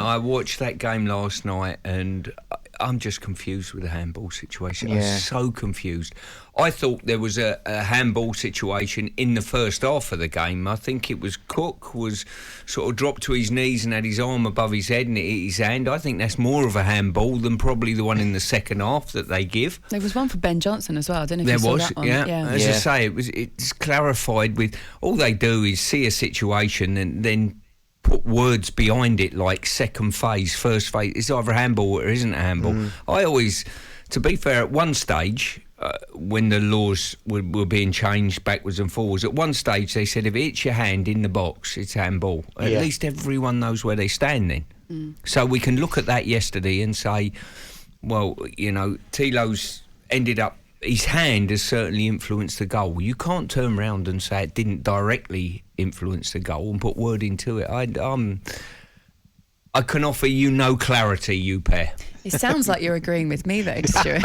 I watched that game last night and I'm just confused with the handball situation. I'm so confused. I thought there was a handball situation in the first half of the game. I think it was Cook was sort of dropped to his knees and had his arm above his head and it hit his hand. I think that's more of a handball than probably the one in the second half that they give. There was one for Ben Johnson as well. I don't know if you saw that one. Yeah. As I say, it's clarified with all they do is see a situation and then put words behind it like second phase, first phase. It's either a handball or it isn't a handball. I always, to be fair, at one stage, when the laws were being changed backwards and forwards, at one stage they said if it hits your hand in the box, it's handball. At least everyone knows where they stand then. So we can look at that yesterday and say, well, you know, Thilo's ended up, his hand has certainly influenced the goal. You can't turn around and say it didn't directly influence the goal and put word into it. I can offer you no clarity, you pair. It sounds like you're agreeing with me, though, Stuart.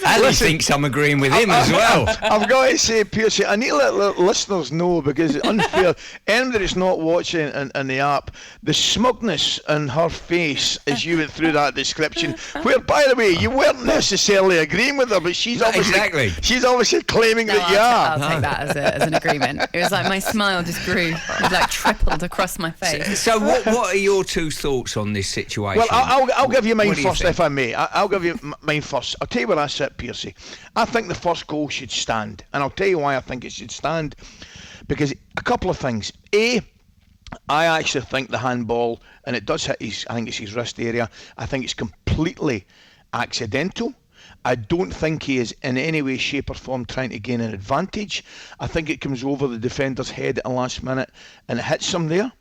Ali thinks I'm agreeing with him as well. I've got to say, Pearce, I need to let listeners know because it's unfair. Anybody that's not watching in the app, the smugness on her face as you went through that description, where, by the way, you weren't necessarily agreeing with her, but she's obviously claiming that you are. I'll take that as an agreement. It was like my smile just grew, it like tripled across my face. So what are your two thoughts on this situation? Well, I'll give you mine first, if I may. I'll give you mine first. I'll tell you where I sit, Pearcey. I think the first goal should stand, and I'll tell you why I think it should stand. Because a couple of things. A, I actually think the handball, and it does hit I think it's his wrist area. I think it's completely accidental. I don't think he is in any way, shape or form trying to gain an advantage. I think it comes over the defender's head at the last minute and it hits him there.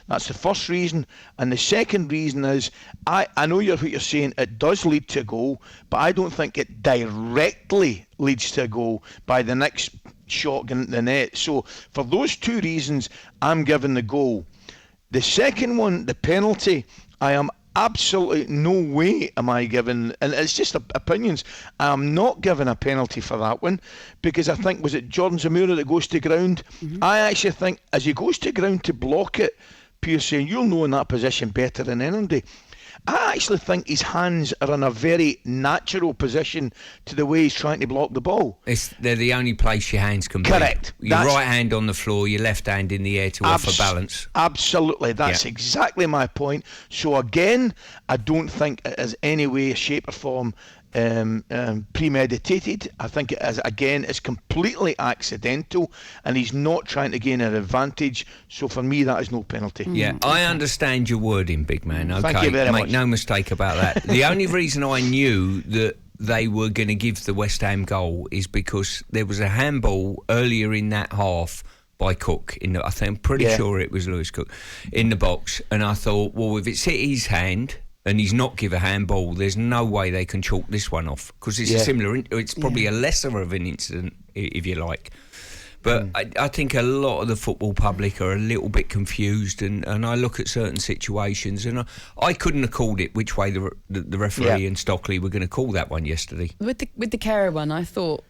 That's the first reason. And the second reason is, I know what you're saying, it does lead to a goal, but I don't think it directly leads to a goal by the next shot in the net. So for those two reasons, I'm giving the goal. The second one, the penalty, I am absolutely no way am I giving, and it's just opinions, I'm not giving a penalty for that one because I think, was it Jordan Zamora that goes to ground? I actually think as he goes to ground to block it, Pearce, and you'll know in that position better than anybody, I actually think his hands are in a very natural position to the way he's trying to block the ball. They're the only place your hands can be. Correct. Your right hand on the floor, your left hand in the air to offer balance. Absolutely. That's exactly my point. So again, I don't think it is any way, shape or form premeditated. I think it is, again, it's completely accidental and he's not trying to gain an advantage. So for me, that is no penalty. Yeah, I understand your wording, big man. Okay, thank you very much. Make no mistake about that. The only reason I knew that they were going to give the West Ham goal is because there was a handball earlier in that half by Cook. I'm pretty sure it was Lewis Cook in the box, and I thought, well, if it's hit his hand and he's not give a handball, there's no way they can chalk this one off because it's a similar. It's probably a lesser of an incident, if you like. But I think a lot of the football public are a little bit confused, and I look at certain situations, and I couldn't have called it which way the referee and Stockley were going to call that one yesterday. With the Kehrer one, I thought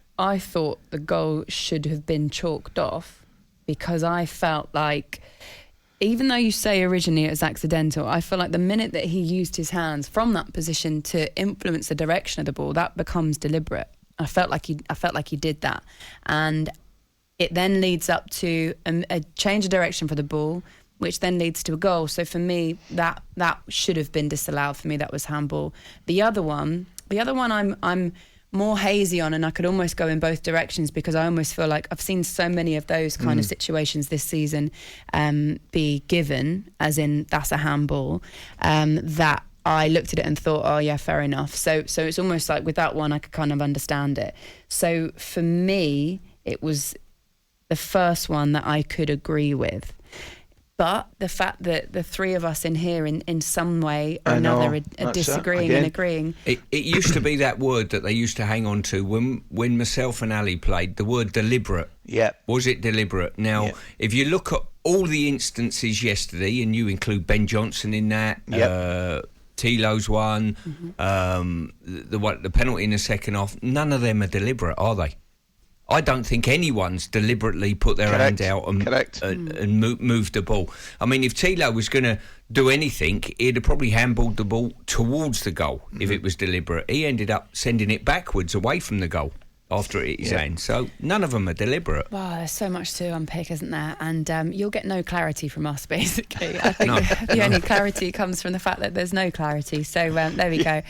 the goal should have been chalked off because I felt like, even though you say originally it was accidental, I feel like the minute that he used his hands from that position to influence the direction of the ball, that becomes deliberate. I felt like he did that, and it then leads up to a change of direction for the ball, which then leads to a goal. So for me, that should have been disallowed. For me, that was handball. The other one, I'm more hazy on, and I could almost go in both directions because I almost feel like I've seen so many of those kind of situations this season be given, as in that's a handball, that I looked at it and thought, oh yeah, fair enough. So it's almost like with that one, I could kind of understand it. So for me, it was the first one that I could agree with. But the fact that the three of us in here in some way or another are disagreeing and agreeing. It used to be that word that they used to hang on to when myself and Ali played, the word deliberate. Yeah. Was it deliberate? Now, if you look at all the instances yesterday, and you include Ben Johnson in that, Thilo's one, the penalty in the second half, none of them are deliberate, are they? I don't think anyone's deliberately put their hand out and moved the ball. I mean, if Tilo was going to do anything, he'd have probably handballed the ball towards the goal if it was deliberate. He ended up sending it backwards away from the goal after it hit his hand. So none of them are deliberate. Wow, there's so much to unpick, isn't there? And you'll get no clarity from us, basically. I think the only clarity comes from the fact that there's no clarity. So there we go.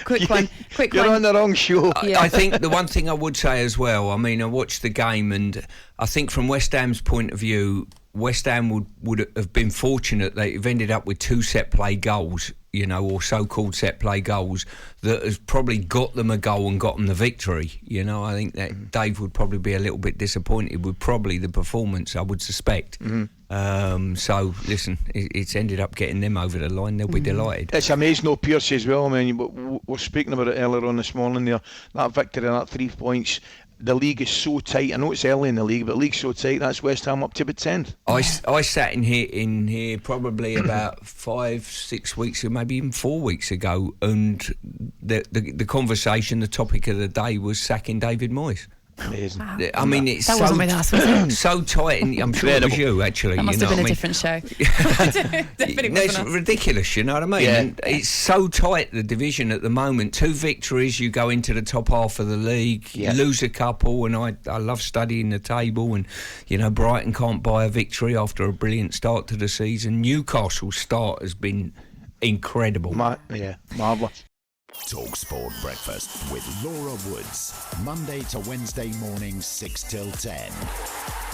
Quick one. You're on the wrong show. I think the one thing I would say as well, I mean, I watched the game, and I think from West Ham's point of view, West Ham would have been fortunate that they've ended up with 2 set play goals, you know, or so-called set play goals that has probably got them a goal and got them the victory. You know, I think that Dave would probably be a little bit disappointed with probably the performance, I would suspect. So, listen, it's ended up getting them over the line. They'll be delighted. It's amazing, though, Pearce as well. I mean, we're speaking about it earlier on this morning there. That victory, that 3 points. The league is so tight. I know it's early in the league, but the league's so tight. That's West Ham up to about 10th. I sat in here probably about 5-6 weeks, or maybe even 4 weeks ago, and the conversation, the topic of the day was sacking David Moyes. Amazing. Wow. I mean, it's that wasn't with us, was it? so tight, and I'm sure it was you, actually. That must have been a different show. It's ridiculous, you know what I mean? Yeah. And it's so tight, the division at the moment. 2 victories, you go into the top half of the league, you lose a couple, and I love studying the table, and, you know, Brighton can't buy a victory after a brilliant start to the season. Newcastle's start has been incredible. Marvellous. talkSPORT Breakfast with Laura Woods, Monday to Wednesday mornings 6 till 10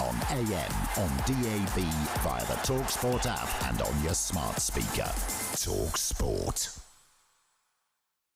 on AM, on DAB, via the talkSPORT app and on your smart speaker. talkSPORT.